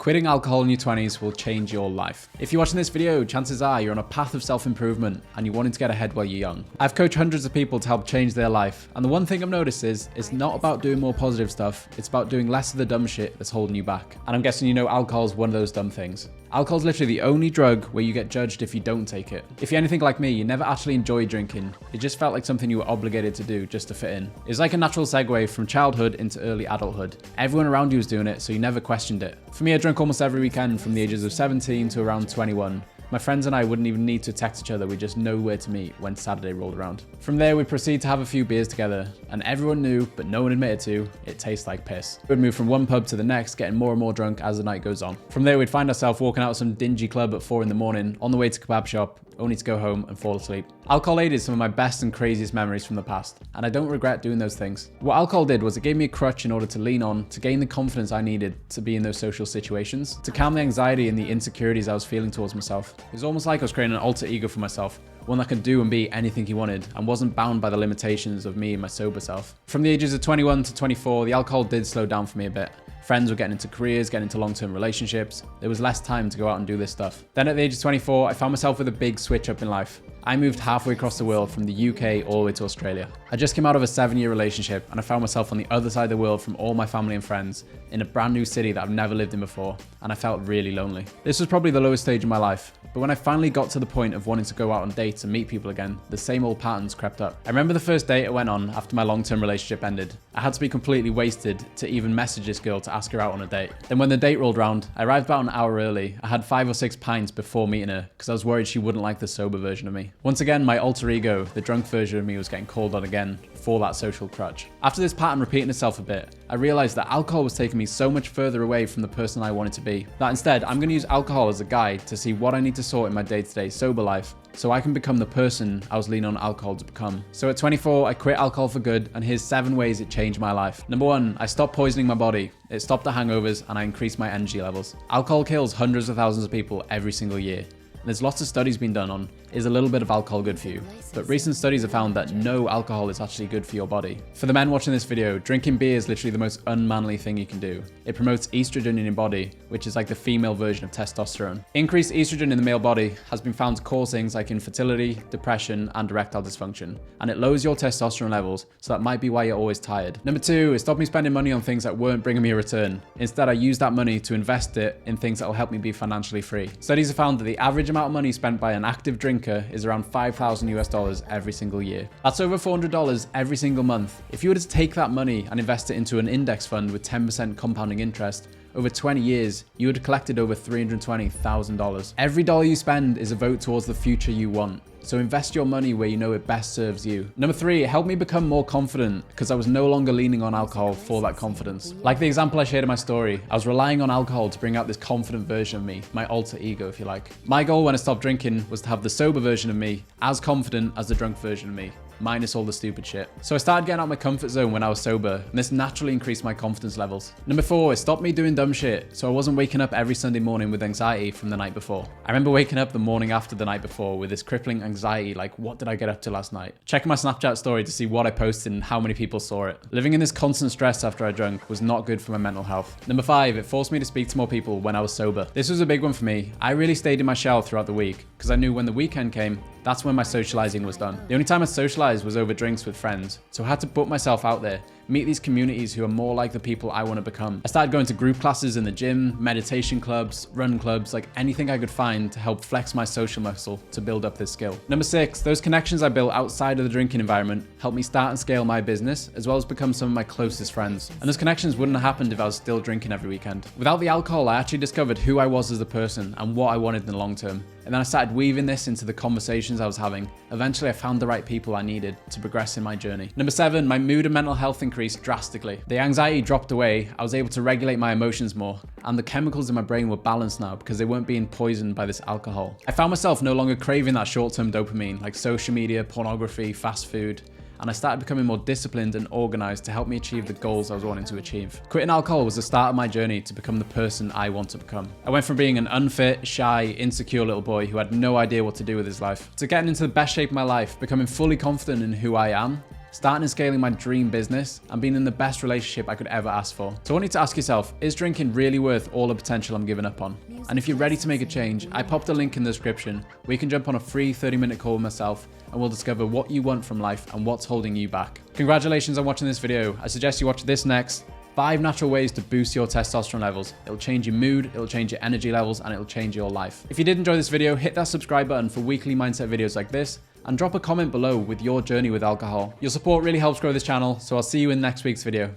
Quitting alcohol in your 20s will change your life. If you're watching this video, chances are you're on a path of self-improvement and you're wanting to get ahead while you're young. I've coached hundreds of people to help change their life, and the one thing I've noticed is it's not about doing more positive stuff, it's about doing less of the dumb shit that's holding you back. And I'm guessing you know alcohol is one of those dumb things. Alcohol is literally the only drug where you get judged if you don't take it. If you're anything like me, you never actually enjoyed drinking. It just felt like something you were obligated to do just to fit in. It's like a natural segue from childhood into early adulthood. Everyone around you was doing it, so you never questioned it. For me, I drank almost every weekend from the ages of 17 to around 21. My friends and I wouldn't even need to text each other, we just know where to meet when Saturday rolled around. From there, we'd proceed to have a few beers together, and everyone knew, but no one admitted to, it tastes like piss. We'd move from one pub to the next, getting more and more drunk as the night goes on. From there, we'd find ourselves walking out of some dingy club at 4 in the morning, on the way to kebab shop, only to go home and fall asleep. Alcohol aided some of my best and craziest memories from the past, and I don't regret doing those things. What alcohol did was it gave me a crutch in order to lean on, to gain the confidence I needed to be in those social situations, to calm the anxiety and the insecurities I was feeling towards myself. It was almost like I was creating an alter ego for myself, one that could do and be anything he wanted and wasn't bound by the limitations of me and my sober self. From the ages of 21 to 24, the alcohol did slow down for me a bit. Friends were getting into careers, getting into long-term relationships. There was less time to go out and do this stuff. Then at the age of 24, I found myself with a big switch up in life. I moved halfway across the world from the UK all the way to Australia. I just came out of a 7-year relationship and I found myself on the other side of the world from all my family and friends in a brand new city that I've never lived in before, and I felt really lonely. This was probably the lowest stage of my life, but when I finally got to the point of wanting to go out on dates and meet people again, the same old patterns crept up. I remember the first date I went on after my long-term relationship ended. I had to be completely wasted to even message this girl to ask her out on a date. Then when the date rolled around, I arrived about an hour early. I had 5 or 6 pints before meeting her because I was worried she wouldn't like the sober version of me. Once again, my alter ego, the drunk version of me, was getting called on again for that social crutch. After this pattern repeating itself a bit, I realized that alcohol was taking me so much further away from the person I wanted to be, that instead I'm going to use alcohol as a guide to see what I need to sort in my day-to-day sober life so I can become the person I was leaning on alcohol to become. So at 24, I quit alcohol for good, and here's 7 ways it changed my life. Number 1, I stopped poisoning my body. It stopped the hangovers and I increased my energy levels. Alcohol kills hundreds of thousands of people every single year. There's lots of studies being done on, is a little bit of alcohol good for you? But recent studies have found that no alcohol is actually good for your body. For the men watching this video, drinking beer is literally the most unmanly thing you can do. It promotes estrogen in your body, which is like the female version of testosterone. Increased estrogen in the male body has been found to cause things like infertility, depression, and erectile dysfunction. And it lowers your testosterone levels, so that might be why you're always tired. Number 2, it stopped me spending money on things that weren't bringing me a return. Instead, I used that money to invest it in things that will help me be financially free. Studies have found that the average amount of money spent by an active drinker is around $5,000 every single year. That's over $400 every single month. If you were to take that money and invest it into an index fund with 10% compounding interest, over 20 years, you would have collected over $320,000. Every dollar you spend is a vote towards the future you want. So invest your money where you know it best serves you. Number 3, it helped me become more confident because I was no longer leaning on alcohol for that confidence. Like the example I shared in my story, I was relying on alcohol to bring out this confident version of me, my alter ego if you like. My goal when I stopped drinking was to have the sober version of me as confident as the drunk version of me, minus all the stupid shit. So I started getting out of my comfort zone when I was sober, and this naturally increased my confidence levels. Number 4, it stopped me doing dumb shit, so I wasn't waking up every Sunday morning with anxiety from the night before. I remember waking up the morning after the night before with this crippling anxiety, like what did I get up to last night? Checking my Snapchat story to see what I posted and how many people saw it. Living in this constant stress after I drank was not good for my mental health. Number 5, it forced me to speak to more people when I was sober. This was a big one for me. I really stayed in my shell throughout the week because I knew when the weekend came, that's when my socializing was done. The only time I socialized was over drinks with friends, so I had to put myself out there, meet these communities who are more like the people I want to become. I started going to group classes in the gym, meditation clubs, run clubs, like anything I could find to help flex my social muscle to build up this skill. Number 6, those connections I built outside of the drinking environment helped me start and scale my business, as well as become some of my closest friends. And those connections wouldn't have happened if I was still drinking every weekend. Without the alcohol, I actually discovered who I was as a person and what I wanted in the long term. And then I started weaving this into the conversations I was having. Eventually, I found the right people I needed to progress in my journey. Number 7, my mood and mental health increased drastically. The anxiety dropped away, I was able to regulate my emotions more, and the chemicals in my brain were balanced now because they weren't being poisoned by this alcohol. I found myself no longer craving that short-term dopamine like social media, pornography, fast food. And I started becoming more disciplined and organized to help me achieve the goals I was wanting to achieve. Quitting alcohol was the start of my journey to become the person I want to become. I went from being an unfit, shy, insecure little boy who had no idea what to do with his life, to getting into the best shape of my life, becoming fully confident in who I am, starting and scaling my dream business, and being in the best relationship I could ever ask for. So I want you to ask yourself, is drinking really worth all the potential I'm giving up on? And if you're ready to make a change, I popped a link in the description where you can jump on a free 30-minute call with myself and we'll discover what you want from life and what's holding you back. Congratulations on watching this video. I suggest you watch this next. 5 natural ways to boost your testosterone levels. It'll change your mood, it'll change your energy levels, and it'll change your life. If you did enjoy this video, hit that subscribe button for weekly mindset videos like this, and drop a comment below with your journey with alcohol. Your support really helps grow this channel, so I'll see you in next week's video.